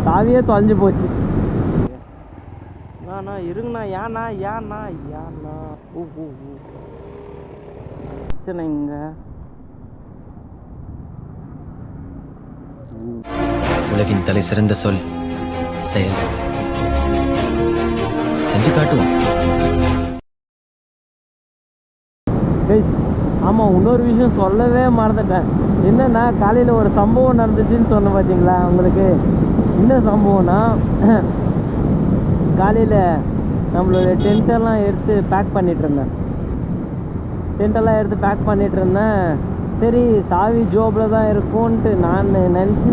சாவியே தொலைஞ்சு போச்சு. அண்ணா இருங்கண்ணா, ஏண்ணா ஏண்ணா ஏண்ணா ஊ ஊ ஊ பிரச்சனை இங்கே. உலகின் தலை சிறந்த சொல் செயல். செஞ்சு காட்டுவோம். ஆமாம், இன்னொரு விஷயம் சொல்லவே மறந்துட்டேன். என்னென்னா, காலையில் ஒரு சம்பவம் நடந்துச்சுன்னு சொன்னேன் பார்த்தீங்களா உங்களுக்கு. என்ன சம்பவம்னா, காலையில் நம்மளுடைய டென்ட்டெல்லாம் எடுத்து பேக் பண்ணிகிட்ருந்தேன். சரி, சாவி ஜோபில் தான் இருக்கும்ன்ட்டு நான் நினச்சி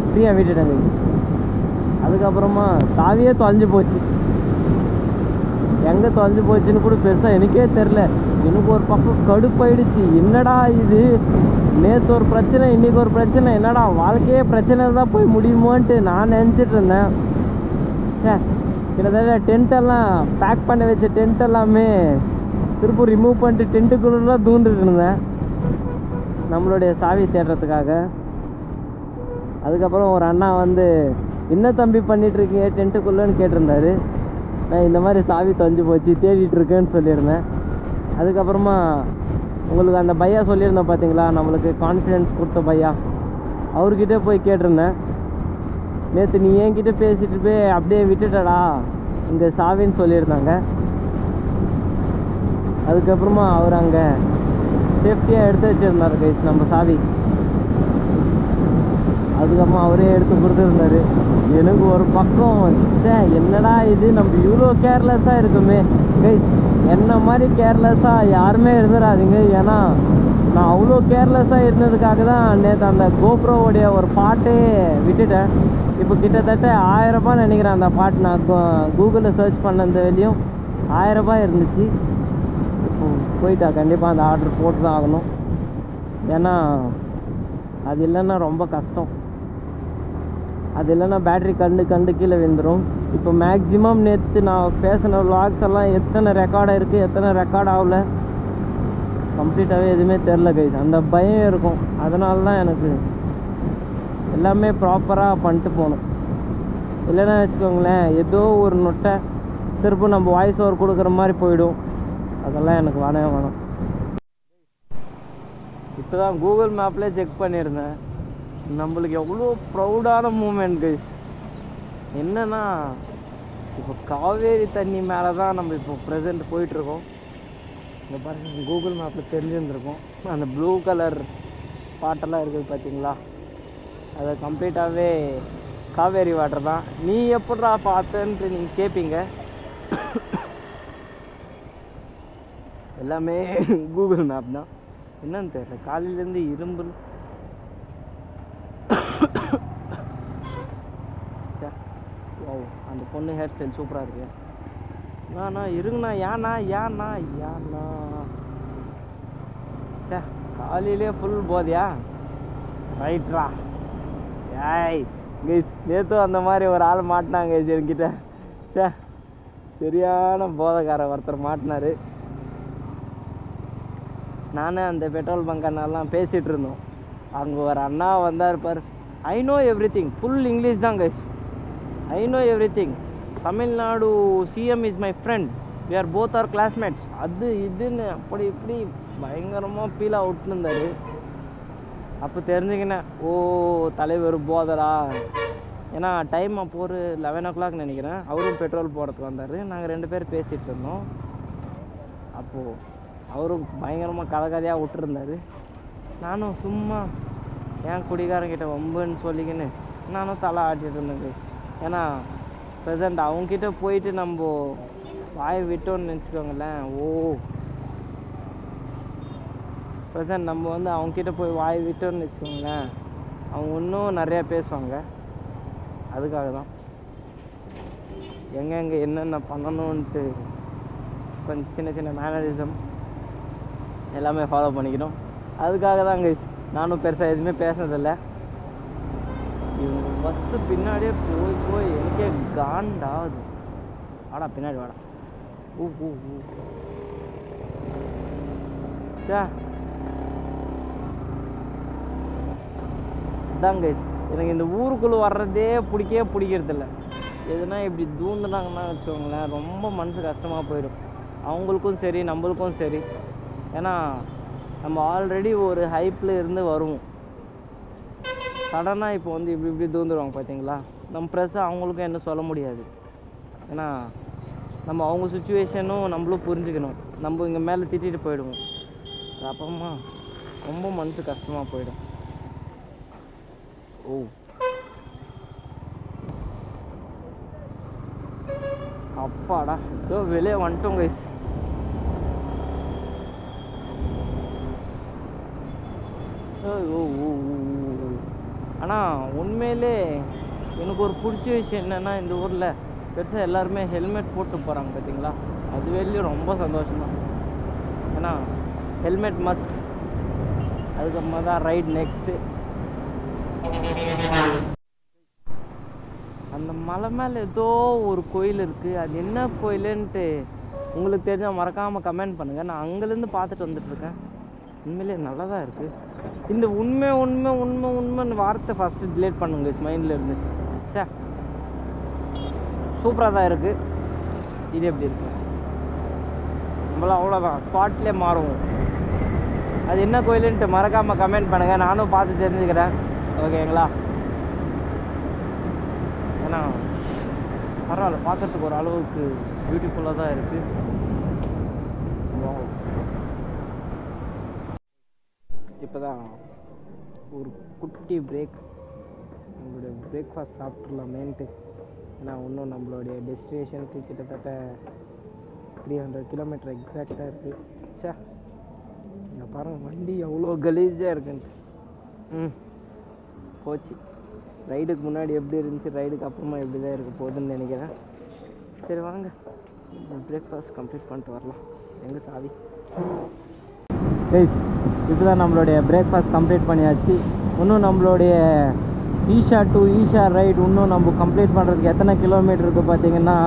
ஃப்ரீயாக விட்டுட்டேங்க. அதுக்கப்புறமா சாவியே தொலைஞ்சு போச்சு. எங்கே தொலைஞ்சு போச்சுன்னு கூட பெருசாக எனக்கே தெரில. எனக்கு ஒரு பக்கம் கடுப்பாயிடுச்சு. என்னடா இது, நேற்று ஒரு பிரச்சனை, இன்றைக்கி ஒரு பிரச்சனை, என்னடா வாழ்க்கையே பிரச்சனை தான் போய் முடியுமோன்ட்டு நான் நினச்சிட்டு இருந்தேன். கிட்டத்தட்ட டென்ட்டெல்லாம் பேக் பண்ணி வச்ச டென்ட் எல்லாமே திருப்பூர் ரிமூவ் பண்ணிட்டு டென்ட்டுக்குள்ளெலாம் தூண்டுட்டு இருந்தேன் நம்மளுடைய சாவி தேடுறதுக்காக. அதுக்கப்புறம் ஒரு அண்ணா வந்து, என்ன தம்பி பண்ணிகிட்ருக்கீங்க டென்ட்டுக்குள்ளேன்னு கேட்டிருந்தாரு. நான் இந்த மாதிரி சாவி தொலைஞ்சு போச்சு தேடிட்டுருக்கேன்னு சொல்லியிருந்தேன். அதுக்கப்புறமா உங்களுக்கு அந்த பையா சொல்லியிருந்தேன் பார்த்தீங்களா, நம்மளுக்கு கான்ஃபிடென்ஸ் கொடுத்த பையா, அவர்கிட்ட போய் கேட்டிருந்தேன். நேற்று நீ என்கிட்ட பேசிட்டு போய் அப்படியே விட்டுட்டடா இங்கே சாவின்னு சொல்லியிருந்தாங்க. அதுக்கப்புறமா அவர் அங்கே சேஃப்டியாக எடுத்து வச்சுருந்தார் கைஸ் நம்ம சாவி. அதுக்கப்புறமா அவரே எடுத்து கொடுத்துருந்தாரு. எனக்கு ஒரு பக்கம் என்னடா இது, நம்ம இவ்வளோ கேர்லெஸ்ஸாக இருக்குமே கைஸ். என்ன மாதிரி கேர்லெஸ்ஸாக யாருமே இருந்துடாதீங்க. ஏன்னா நான் அவ்வளோ கேர்லெஸ்ஸாக இருந்ததுக்காக தான் நேற்று அந்த கோப்ரோவுடைய ஒரு பாட்டே விட்டுட்டேன். இப்போ கிட்டத்தட்ட 1000 ரூபாய் நினைக்கிறேன் அந்த பாட்டு. நான் கூகுளில் சர்ச் பண்ண வெளியும் 1000 ரூபாய் இருந்துச்சு. இப்போ போயிட்டா கண்டிப்பாக அந்த ஆர்டர் போட்டு தான் ஆகணும். ஏன்னா அது இல்லைன்னா ரொம்ப கஷ்டம். அது இல்லைன்னா பேட்ரி கண்டு கீழே விழுந்துடும். இப்போ மேக்ஸிமம் நேற்று நான் பேசின விளாக்ஸ் எல்லாம் எத்தனை ரெக்கார்டாக இருக்குது, எத்தனை ரெக்கார்ட் ஆகல, கம்ப்ளீட்டாகவே எதுவுமே தெரில கைஸ். அந்த பயம் இருக்கும். அதனால தான் எனக்கு எல்லாமே ப்ராப்பராக பண்ணிட்டு போகணும். இல்லைன்னா வச்சுக்கோங்களேன், ஏதோ ஒரு நொட்டை திரும்ப நம்ம வாய்ஸ் ஓவர் கொடுக்குற மாதிரி போயிடும். அதெல்லாம் எனக்கு வேணும். இப்போ தான் கூகுள் மேப்லேயே செக் பண்ணியிருந்தேன். நம்மளுக்கு எவ்வளோ ப்ரௌடான மூமெண்ட் கைஸ். என்னென்னா, இப்போ காவேரி தண்ணி மேலே தான் நம்ம இப்போ ப்ரெசென்ட் போயிட்டுருக்கோம். இங்கே பாருங்கள், கூகுள் மேப்பில் தெரிஞ்சுருந்துருக்கோம். அந்த ப்ளூ கலர் பாட்டெல்லாம் இருக்குது பார்த்தீங்களா, அது கம்ப்ளீட்டாகவே காவேரி வாட்டர் தான். நீ எப்படா பார்த்தேன்ட்டு நீங்கள் கேட்பீங்க. எல்லாமே கூகுள் மேப் தான். என்னன்னு தெரியல, காலையிலேருந்து இரும்பல். அந்த பொண்ணு ஹேர் ஸ்டைல் சூப்பராக இருக்கு. நானா இருங்கண்ணா, ஏண்ணா காலையிலே ஃபுல் போதையா? ரைட்ரா. ஏய் கைஸ், நேற்றும் அந்த மாதிரி ஒரு ஆள் மாட்டினாங்க என்கிட்ட. சரியான போதைக்கார ஒருத்தர் மாட்டினார். நானே அந்த பெட்ரோல் பங்க் அண்ணாலாம் பேசிகிட்டு இருந்தோம். அங்கே ஒரு அண்ணா வந்தார் பார். I know everything, full English தான் guys. I know everything. Tamil Nadu CM is my friend, we are both are classmates. அது இதுன்னு அப்படி இப்படி பயங்கரமாக ஃபீலாக விட்டுருந்தார். அப்போ தெரிஞ்சுக்கினேன், ஓ தலைவர் போதரா. ஏன்னா டைம் அப்போ ஒரு 11 o'clock நினைக்கிறேன். அவரும் பெட்ரோல் போடுறதுக்கு வந்தார். நாங்கள் 2 பேர் பேசிகிட்டு இருந்தோம். அப்போது அவரும் பயங்கரமாக கதையாக விட்டுருந்தார். நானும் சும்மா ஏன் குடிகாரங்கிட்ட வம்புன்னு சொல்லிக்கின்னு நானும் தலை ஆட்டிகிட்டு இருந்தேன். ஏன்னா ப்ரெசண்ட் அவங்கக்கிட்ட போயிட்டு நம்ம வாய் விட்டோன்னு நினச்சிக்கோங்களேன். ப்ரெசண்ட் நம்ம வந்து அவங்கக்கிட்ட போய் வாய் விட்டோன்னு வச்சுக்கோங்களேன், அவங்க இன்னும் நிறையா பேசுவாங்க. அதுக்காக தான் எங்கெங்கே என்னென்ன பண்ணணுன்ட்டு கொஞ்சம் சின்ன சின்ன மேனரிசம் எல்லாமே ஃபாலோ பண்ணிக்கணும். அதுக்காக தான் கைஸ் நானும் பெருசாக எதுவுமே பேசுனதில்லை. இவங்க பஸ்ஸு பின்னாடியே போய் எனக்கே காண்டாகுது. வாடா பின்னாடி வாடா. அதான் கைஸ் எனக்கு இந்த ஊருக்குள்ளே வர்றதே பிடிக்கிறதில்ல. எதுனா இப்படி தூந்துனாங்கன்னா வச்சுக்கோங்களேன், ரொம்ப மனசு கஷ்டமாக போயிடும். அவங்களுக்கும் சரி நம்மளுக்கும் சரி. ஏன்னா நம்ம ஆல்ரெடி ஒரு ஹைப்பில் இருந்து வருவோம். சடனாக இப்போ வந்து இப்படி தூந்துருவாங்க பார்த்தீங்களா. நம்ம ப்ரெஸ்ஸை அவங்களுக்கும் என்ன சொல்ல முடியாது. ஏன்னா நம்ம அவங்க சுச்சுவேஷனும் நம்மளும் புரிஞ்சுக்கணும். நம்ம இங்கே மேலே திட்டிட்டு போயிடுவோம். அப்புறமா ரொம்ப மனசு கஷ்டமாக போயிடும். ஓ அப்பாடா, ஏதோ வெளியே வந்துட்டோம் கைஸ். ஆனால் உண்மையிலே எனக்கு ஒரு பிடிச்ச விஷயம் என்னென்னா, இந்த ஊரில் பெருசாக எல்லாருமே ஹெல்மெட் போட்டு போகிறாங்க பார்த்தீங்களா. அது வெளியும் ரொம்ப சந்தோஷமாக. ஏன்னா ஹெல்மெட் மஸ்ட். அதுக்கப்புறமா தான் ரைட் நெக்ஸ்ட்டு. அந்த மலை மேலே ஏதோ ஒரு கோயில் இருக்குது. அது என்ன கோயிலுன்ட்டு உங்களுக்கு தெரிஞ்சால் மறக்காமல் கமெண்ட் பண்ணுங்கள். நான் அங்கேருந்து பார்த்துட்டு வந்துட்டுருக்கேன். உண்மையிலே நல்லா தான் இருக்குது. இந்த உண்மைன்னு வார்த்தை ஃபஸ்ட்டு டிலேட் பண்ணுங்க மைண்டில் இருந்து. சே, சூப்பராக தான் இருக்குது. இது எப்படி இருக்கு? நம்மளாம் அவ்வளோதான், ஸ்பாட்லேயே மாறுவோம். அது என்ன கோயிலுன்ட்டு மறக்காமல் கமெண்ட் பண்ணுங்கள். நானும் பார்த்து தெரிஞ்சுக்கிறேன். ஓகேங்களா? ஏன்னா பரவாயில்ல, பார்க்கறதுக்கு ஒரு அளவுக்கு பியூட்டிஃபுல்லாக தான் இருக்குது. இப்போ தான் ஒரு குட்டி பிரேக். நம்மளுடைய பிரேக்ஃபாஸ்ட் சாப்பிட்றலாமேன்ட்டு. ஏன்னா இன்னும் நம்மளுடைய டெஸ்டினேஷனுக்கு கிட்டத்தட்ட 300 கிலோமீட்டர் எக்ஸாக்டாக இருக்குது. சே, இங்கே பாருங்கள் வண்டி எவ்வளோ கலீஜாக இருக்குன்ட்டு. போச்சு. ரைடுக்கு முன்னாடி எப்படி இருந்துச்சு, ரைடுக்கு அப்புறமா எப்படி தான் இருக்க போகுதுன்னு நினைக்கிறேன். சரி வாங்க, பிரேக்ஃபாஸ்ட் கம்ப்ளீட் பண்ணிட்டு வரலாம். எங்கே சாவி? கைஸ், இப்போ தான் நம்மளுடைய பிரேக்ஃபாஸ்ட் கம்ப்ளீட் பண்ணியாச்சு. இன்னும் நம்மளுடைய ஈஷா டு ஈஷா ரைடு இன்னும் நம்ம கம்ப்ளீட் பண்ணுறதுக்கு எத்தனை கிலோமீட்டர் இருக்குது பார்த்தீங்கன்னா,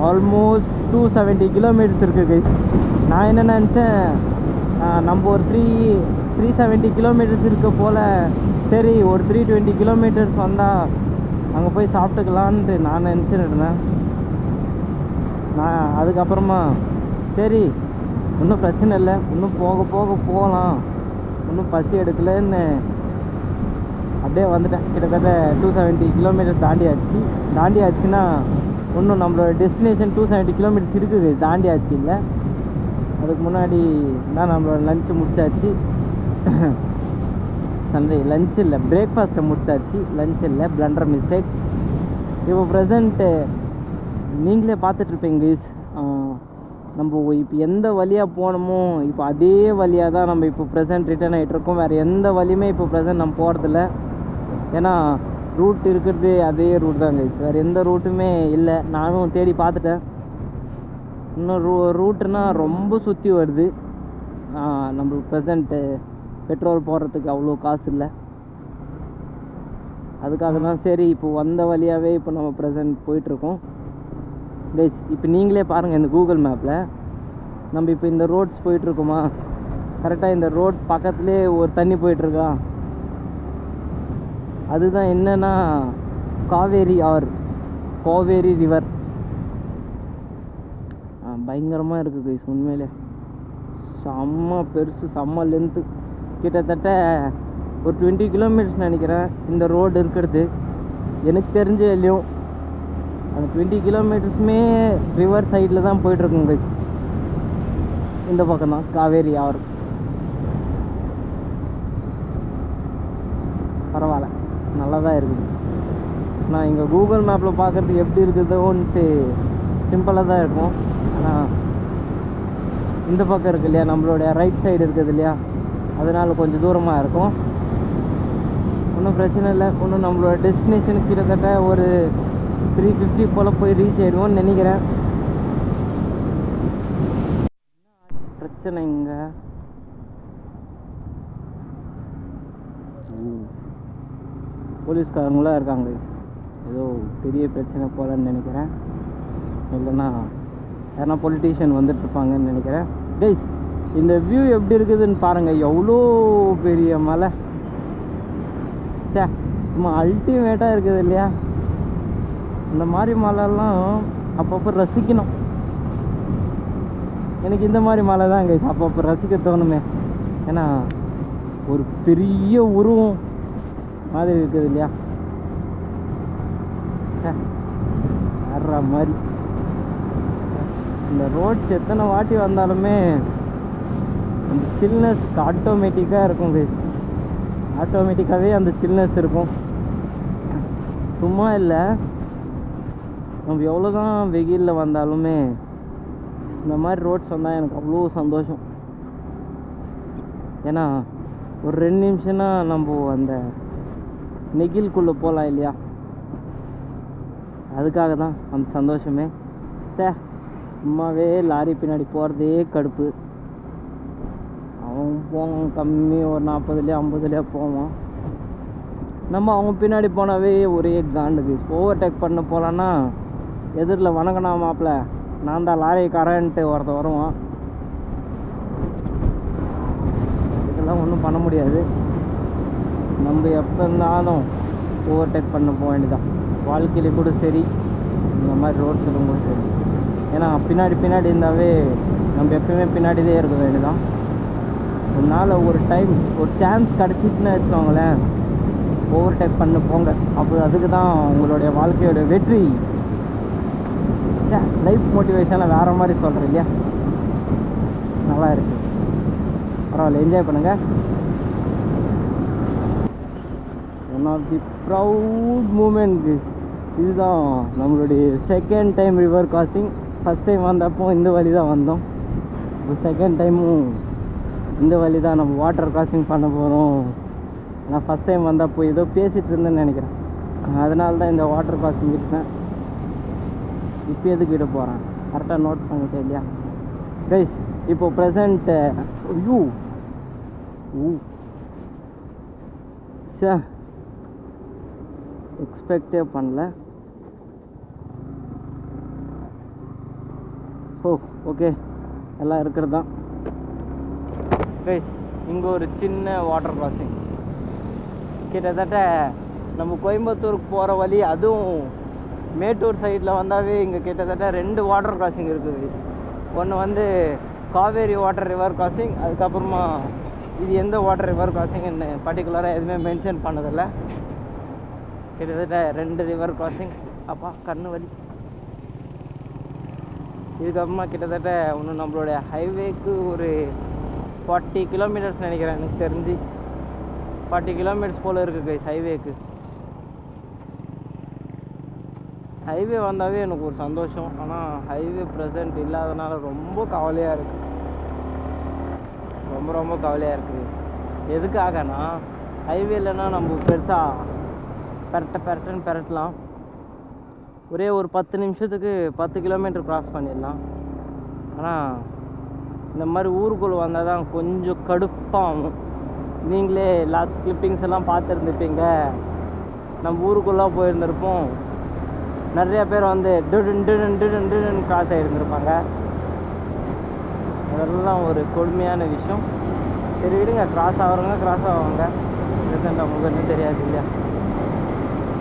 ஆல்மோஸ்ட் 270 கிலோமீட்டர்ஸ் இருக்குது கைஸ். நான் என்ன நினச்சேன், நம்ம ஒரு 370 கிலோமீட்டர்ஸ் இருக்க போல். சரி, ஒரு 320 கிலோமீட்டர்ஸ் வந்தால் அங்கே போய் சாப்பிட்டுக்கலான்ட்டு நான் நினச்சிட்டு இருந்தேன். நான் அதுக்கப்புறமா சரி ஒன்றும் பிரச்சனை இல்லை, இன்னும் போக போகலாம், இன்னும் பசி எடுக்கலன்னு அப்படியே வந்துட்டேன். கிட்டத்தட்ட 270 கிலோமீட்டர் தாண்டியாச்சுன்னா இன்னும் நம்மளோட டெஸ்டினேஷன் 270 கிலோமீட்டர்ஸ் இருக்குது. தாண்டியாச்சு இல்லை, அதுக்கு முன்னாடி தான் நம்மளோட லஞ்சு முடிச்சாச்சு. லஞ்ச் இல்லை, பிரேக்ஃபாஸ்ட்டை முடிச்சாச்சு. லஞ்ச் இல்லை, பிளண்டர் மிஸ்டேக். இப்போ ப்ரெசண்ட்டு நீங்களே பார்த்துட்ருப்பீங்க கைஸ். நம்ம இப்போ எந்த வழியாக போனோமோ இப்போ அதே வழியாக தான் நம்ம இப்போ ப்ரெசென்ட் ரிட்டர்ன் ஆகிட்ருக்கோம். வேறு எந்த வழியுமே இப்போ ப்ரெசென்ட் நம்ம போகிறதில்ல. ஏன்னா ரூட் இருக்கிறது அதே ரூட் தான் கைஸ், வேறு எந்த ரூட்டுமே இல்லை. நானும் தேடி பார்த்துட்டேன். இன்னும் ரூட்டுனா ரொம்ப சுற்றி வருது. நம்மளுக்கு ப்ரெசென்ட்டு பெட்ரோல் போடுறதுக்கு அவ்வளோ காசு இல்லை. அதுக்காக தான் சரி இப்போ வந்த வழியாகவே இப்போ நம்ம ப்ரெசென்ட் போயிட்டுருக்கோம் கைஸ். இப்போ நீங்களே பாருங்கள், இந்த கூகுள் மேப்பில் நம்ம இப்போ இந்த ரோட்ஸ் போயிட்டுருக்கோமா, கரெக்டாக இந்த ரோட் பக்கத்துலேயே ஒரு தண்ணி போயிட்டுருக்கா. அதுதான் என்னென்னா காவேரி ரிவர். பயங்கரமாக இருக்குது கைஸ். உண்மையிலே செம்ம பெருசு, செம்ம லென்த்து. கிட்டத்தட்ட ஒரு 20 கிலோமீட்டர்ஸ் நினைக்கிறேன் இந்த ரோடு இருக்கிறது. எனக்கு தெரிஞ்ச இல்லையும் அந்த 20 கிலோமீட்டர்ஸுமே ரிவர் சைடில் தான் போயிட்டுருக்குங்க கைஸ். இந்த பக்கம் தான் காவேரி ஆறு. பரவாயில்ல, நல்லா தான் இருக்குது. நான் இங்கே கூகுள் மேப்பில் பார்க்குறதுக்கு எப்படி இருக்குதோன்ட்டு சிம்பிளாக தான் இருக்கும். ஆனால் இந்த பக்கம் இருக்குது இல்லையா, நம்மளுடைய ரைட் சைடு இருக்குது இல்லையா, அதனால் கொஞ்சம் தூரமாக இருக்கும். ஒன்றும் பிரச்சனை இல்லை. இன்னும் நம்மளோட டெஸ்டினேஷனுக்கு கிட்டத்தட்ட ஒரு 350 போல் போய் ரீச் ஆயிடுவோம்னு நினைக்கிறேன். பிரச்சனை இங்கே போலீஸ்காரங்களாம் இருக்காங்க. ஏதோ பெரிய பிரச்சனை போலன்னு நினைக்கிறேன். இல்லைன்னா யாரா பொலிட்டீஷியன் வந்துட்டுருப்பாங்கன்னு நினைக்கிறேன். கைஸ், இந்த வியூ எப்படி இருக்குதுன்னு பாருங்கள். எவ்வளோ பெரிய மலை. சே, சும்மா அல்டிமேட்டாக இருக்குது இல்லையா? இந்த மாதிரி மலைலாம் அப்பப்போ ரசிக்கணும். எனக்கு இந்த மாதிரி மலை தான் கைஸ் அப்பப்போ ரசிக்க தோணுமே. ஏன்னா ஒரு பெரிய உருவம் மாதிரி இருக்குது இல்லையா? வர்ற மாதிரி இந்த ரோட்ஸ் எத்தனை வாட்டி வந்தாலுமே அந்த சில்னஸ் ஆட்டோமேட்டிக்காக இருக்கும் கைஸ். ஆட்டோமேட்டிக்காகவே அந்த சில்னஸ் இருக்கும். சும்மா இல்லை, நம்ம எவ்வளோ தான் வெயிலில் வந்தாலுமே இந்த மாதிரி ரோட்ஸ் வந்தால் எனக்கு அவ்வளோ சந்தோஷம். ஏன்னா ஒரு 2 நிமிஷம்னா நம்ம அந்த நெகிழ்குள்ளே போகலாம் இல்லையா? அதுக்காக தான் அந்த சந்தோஷமே. சும்மாவே லாரி பின்னாடி போகிறதே கடுப்பு. அவன் போவான் கம்மி ஒரு 40லேயோ 50லேயோ போவான். நம்ம அவங்க பின்னாடி போனாவே ஒரே காண்டுக்கு. ஓவர்டேக் பண்ண போகலான்னா எதிரில் வணங்கினா மாப்பிள்ள நான் தான் லாரிக்காரன்ட்டு ஒருத்த வருவான். இதெல்லாம் ஒன்றும் பண்ண முடியாது. நம்ம எப்போ இருந்தாலும் ஓவர்டேக் பண்ண போக வேண்டியதான். வாழ்க்கையில கூட சரி, இந்த மாதிரி ரோட்ஸிலும் கூட சரி. ஏன்னா பின்னாடி இருந்தாவே நம்ம எப்பயுமே பின்னாடியே இருக்க வேண்டியதான். அதனால் ஒரு டைம் ஒரு சான்ஸ் கிடச்சிச்சின்னு வச்சுக்கோங்களேன், ஓவர்டேக் பண்ண போங்க. அப்போ அதுக்கு தான் உங்களுடைய வாழ்க்கையோட வெற்றி. லைஃப் மோட்டிவேஷனில் வேறு மாதிரி சொல்கிறேன் இல்லையா? நல்லா இருக்குது, பரவாயில்ல, என்ஜாய் பண்ணுங்கள். One of the proud moment இதுதான். நம்மளுடைய second time river crossing. First time வந்தப்போ இந்த வழி தான் வந்தோம். இப்போ செகண்ட் டைமும் இந்த வழி தான் நம்ம வாட்டர் கிராசிங் பண்ண போகிறோம். நான் ஃபஸ்ட் டைம் வந்தப்போ ஏதோ பேசிகிட்டு இருந்தேன்னு நினைக்கிறேன். அதனால தான் இந்த வாட்டர் கிராசிங் இருக்கேன். இப்போ எதுக்கு விட போகிறேன் கரெக்டாக நோட் பண்ணிட்டேன் இல்லையா கைஸ்? இப்போ ப்ரெசண்ட் எக்ஸ்பெக்டே பண்ணல. ஓகே, எல்லாம் இருக்கிறது தான் கைஸ். இங்கே ஒரு சின்ன வாட்டர் கிராசிங். கிட்டத்தட்ட நம்ம கோயம்புத்தூருக்கு போகிற வழி, அதுவும் மேட்டூர் சைடில் வந்தாவே இங்கே கிட்டத்தட்ட 2 வாட்டர் கிராசிங் இருக்குது. ஒன்று வந்து காவேரி வாட்டர் ரிவர் கிராசிங், அதுக்கப்புறமா இது எந்த வாட்டர் ரிவர் கிராசிங்னு பர்டிகுலராக எதுவுமே மென்ஷன் பண்ணதில்லை. கிட்டத்தட்ட 2 ரிவர் கிராசிங். அப்பா கண்ணு வலி. இதுக்கப்புறமா கிட்டத்தட்ட ஒன்று நம்மளுடைய ஹைவேக்கு ஒரு 40 கிலோமீட்டர்ஸ் நினைக்கிறேன், எனக்கு தெரிஞ்சு 40 கிலோமீட்டர்ஸ் போல் இருக்குது கைஸ் ஹைவேக்கு. ஹைவே வந்தாவே எனக்கு ஒரு சந்தோஷம். ஆனால் ஹைவே ப்ரெசண்ட் இல்லாதனால ரொம்ப கவலையாக இருக்குது. ரொம்ப கவலையாக இருக்குது. எதுக்காகனா ஹைவே இல்லைன்னா நம்ம பெருசாக பெரட்டலாம். ஒரே ஒரு 10 நிமிஷத்துக்கு 10 கிலோமீட்டர் க்ராஸ் பண்ணிடலாம். ஆனால் இந்த மாதிரி ஊருக்குள்ளே வந்தால் தான் கொஞ்சம் கடுப்பாகும். நீங்களே லாஸ்ட் கிளிப்பிங்ஸ் எல்லாம் பார்த்துருந்துப்பீங்க. நம்ம ஊருக்குள்ளே போயிருந்திருப்போம், நிறைய பேர் வந்து டிடுன்னு கிராஸ் ஆகிருந்துருப்பாங்க. அதெல்லாம் ஒரு கொடுமையான விஷயம். சரி விடுங்க, கிராஸ் ஆவாங்க. ரீசெண்டாக உங்களுக்கு என்ன தெரியாது இல்லையா?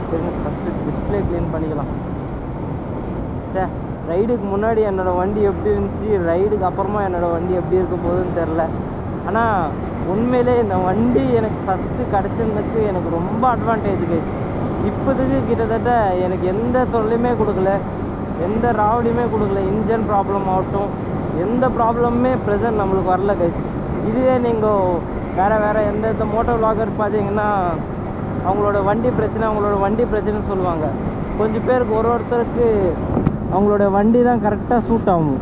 சரிங்க, ஃபஸ்ட்டு டிஸ்பிளே க்ளீன் பண்ணிக்கலாம். ரைடுக்கு முன்னாடி என்னோடய வண்டி எப்படி இருந்துச்சு, ரைடுக்கு அப்புறமா என்னோடய வண்டி எப்படி இருக்க போகுதுன்னு தெரில. ஆனால் உண்மையிலே இந்த வண்டி எனக்கு ஃபஸ்ட்டு கிடச்சிருந்ததுக்கு எனக்கு ரொம்ப அட்வான்டேஜ் கைஸ். இப்போதைக்கு கிட்டத்தட்ட எனக்கு எந்த தொல்லையுமே கொடுக்கல, எந்த ராவடியுமே கொடுக்கல. இன்ஜின் ப்ராப்ளம் ஆகட்டும், எந்த ப்ராப்ளமுமே ப்ரெசன்ட் நம்மளுக்கு வரல கைஸ். இதுவே நீங்கள் வேறு எந்த மோட்டோ விளாகர் பார்த்தீங்கன்னா அவங்களோட வண்டி பிரச்சனைன்னு சொல்லுவாங்க. கொஞ்சம் பேருக்கு ஒருத்தருக்கு அவங்களோட வண்டி தான் கரெக்டாக சூட் ஆகும்.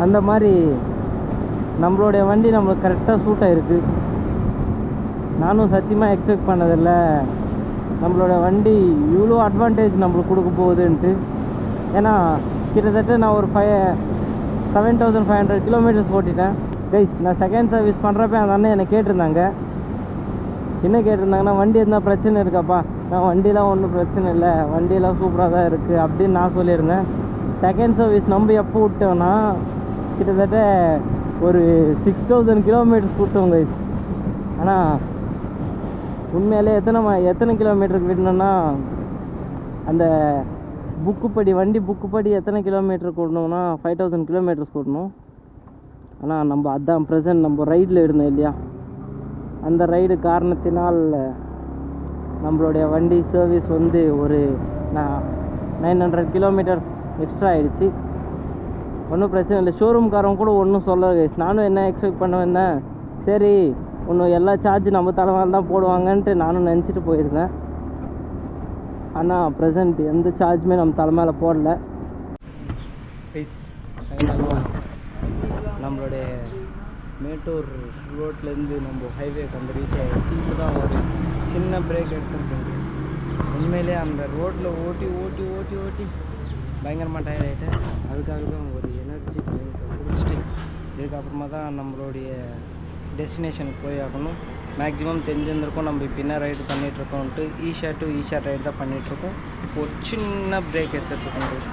அந்த மாதிரி நம்மளுடைய வண்டி நம்மளுக்கு கரெக்டாக சூட் ஆகிருக்கு. நானும் சத்தியமாக எக்ஸ்பெக்ட் பண்ணதில்லை நம்மளோட வண்டி இவ்வளோ அட்வான்டேஜ் நம்மளுக்கு கொடுக்க போகுதுன்ட்டு. ஏன்னா கிட்டத்தட்ட நான் ஒரு 7,500 கிலோமீட்டர்ஸ் ஓட்டிட்டேன் கைஸ். நான் செகண்ட் சர்வீஸ் பண்ணுறப்ப அந்த அண்ணன் என்னை கேட்டிருந்தாங்க. என்ன கேட்டிருந்தாங்கன்னா, வண்டி எதுனா பிரச்சனை இருக்காப்பா? நான் வண்டிலாம் ஒன்றும் பிரச்சனை இல்லை, வண்டியெல்லாம் சூப்பராக தான் இருக்குது அப்படின்னு நான் சொல்லியிருந்தேன். செகண்ட் சர்வீஸ் நம்ம எப்போ விட்டோன்னா கிட்டத்தட்ட ஒரு 6,000 கிலோமீட்டர்ஸ் விட்டோம் கைஸ். ஆனால் உண்மையிலே எத்தனை கிலோமீட்டருக்கு விடணும்னா அந்த வண்டி புக்கு படி எத்தனை கிலோமீட்டர் கூடணும்னா 5000 கிலோமீட்டர்ஸ் கூடணும். ஆனால் நம்ம அதான் ப்ரெசன்ட் நம்ம ரைடில் இருந்தோம் இல்லையா, அந்த ரைடு காரணத்தினால் நம்மளுடைய வண்டி சர்வீஸ் வந்து ஒரு 900 கிலோமீட்டர்ஸ் எக்ஸ்ட்ரா ஆகிடுச்சு. ஒன்றும் பிரச்சனை இல்லை. ஷோரூம்காரங்க கூட ஒன்றும் சொல்ல கைஸ். நானும் என்ன எக்ஸ்பெக்ட் பண்ண வந்தேன், சரி ஒன்றும் எல்லா சார்ஜ் நம்ம தலைமையில் தான் போடுவாங்கன்ட்டு நானும் நினச்சிட்டு போயிருந்தேன். ஆனால் ப்ரெசண்ட் எந்த சார்ஜுமே நம்ம தலைமையில் போடல கைஸ். நம்மளுடைய மேட்டூர் ரோட்லேருந்து நம்ம ஹைவேக்கு வந்து ரீச் ஆகிடுச்சு. இப்போ தான் ஒரு சின்ன பிரேக் எடுத்துருக்கோம் கைஸ். உண்மையிலே அந்த ரோட்டில் ஓட்டி ஓட்டி ஓட்டி ஓட்டி பயங்கரமாக டயர்ட் ஆகிட்டேன். அதுக்காக தான் ஒரு எனர்ஜி குடிச்சிட்டு இதுக்கப்புறமா தான் நம்மளுடைய டெஸ்டினேஷனுக்கு போய் ஆகணும். மேக்ஸிமம் தெரிஞ்சிருந்திருக்கோம் நம்ம இப்போ என்ன ரைடு பண்ணிகிட்ருக்கோன்ட்டு. ஈஷா டு ஈஷா ரைடு தான் பண்ணிகிட்ருக்கோம். இப்போ ஒரு சின்ன பிரேக் எடுத்துகிட்ருக்கோம்.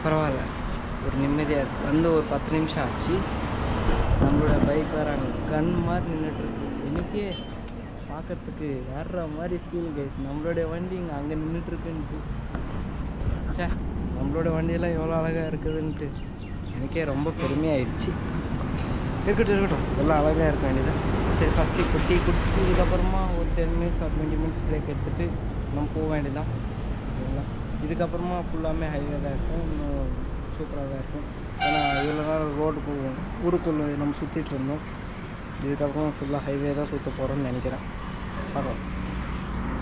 பரவாயில்ல, ஒரு நிம்மதியாக இருக்குது. வந்து ஒரு 10 நிமிஷம் ஆச்சு. நம்மளோட பைக் வேறு அங்கே கண் மாதிரி நின்றுட்டுருக்கு. எனக்கே பார்க்குறதுக்கு வேற மாதிரி ஃபீல் கைஸ். நம்மளுடைய வண்டி இங்கே அங்கே நின்றுட்டுருக்குன்ட்டு சே, நம்மளோட வண்டியெல்லாம் எவ்வளோ அழகாக இருக்குதுன்ட்டு எனக்கே ரொம்ப பெருமையாயிடுச்சு. இருக்கட்டும், எல்லாம் அழகாக இருக்க வேண்டியதான். சரி, ஃபஸ்ட்டு இப்போ டீ குடிச்சிட்டு இதுக்கப்புறமா ஒரு 10 மினிட்ஸ் ஆர் 20 மினிட்ஸ் பிரேக் எடுத்துகிட்டு நம்ம போக வேண்டியதான். சரிங்களா? இதுக்கப்புறமா ஃபுல்லாமே ஹைவே தான் இருக்கும். இன்னும் சூப்பராக தான் இருக்கும். ஏன்னா இவ்வளோ நேரம் ரோடு போவோம், ஊருக்குள்ளே நம்ம சுற்றிட்டு இருந்தோம். இதுக்கப்புறம் ஃபுல்லாக ஹைவே தான் சுற்ற போகிறோம்னு நினைக்கிறேன். பார்க்கலாம்.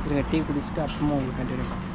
இருங்க, டீ குடிச்சிட்டு அப்புறமா உங்களுக்கு கண்டினியூ பண்ணலாம்.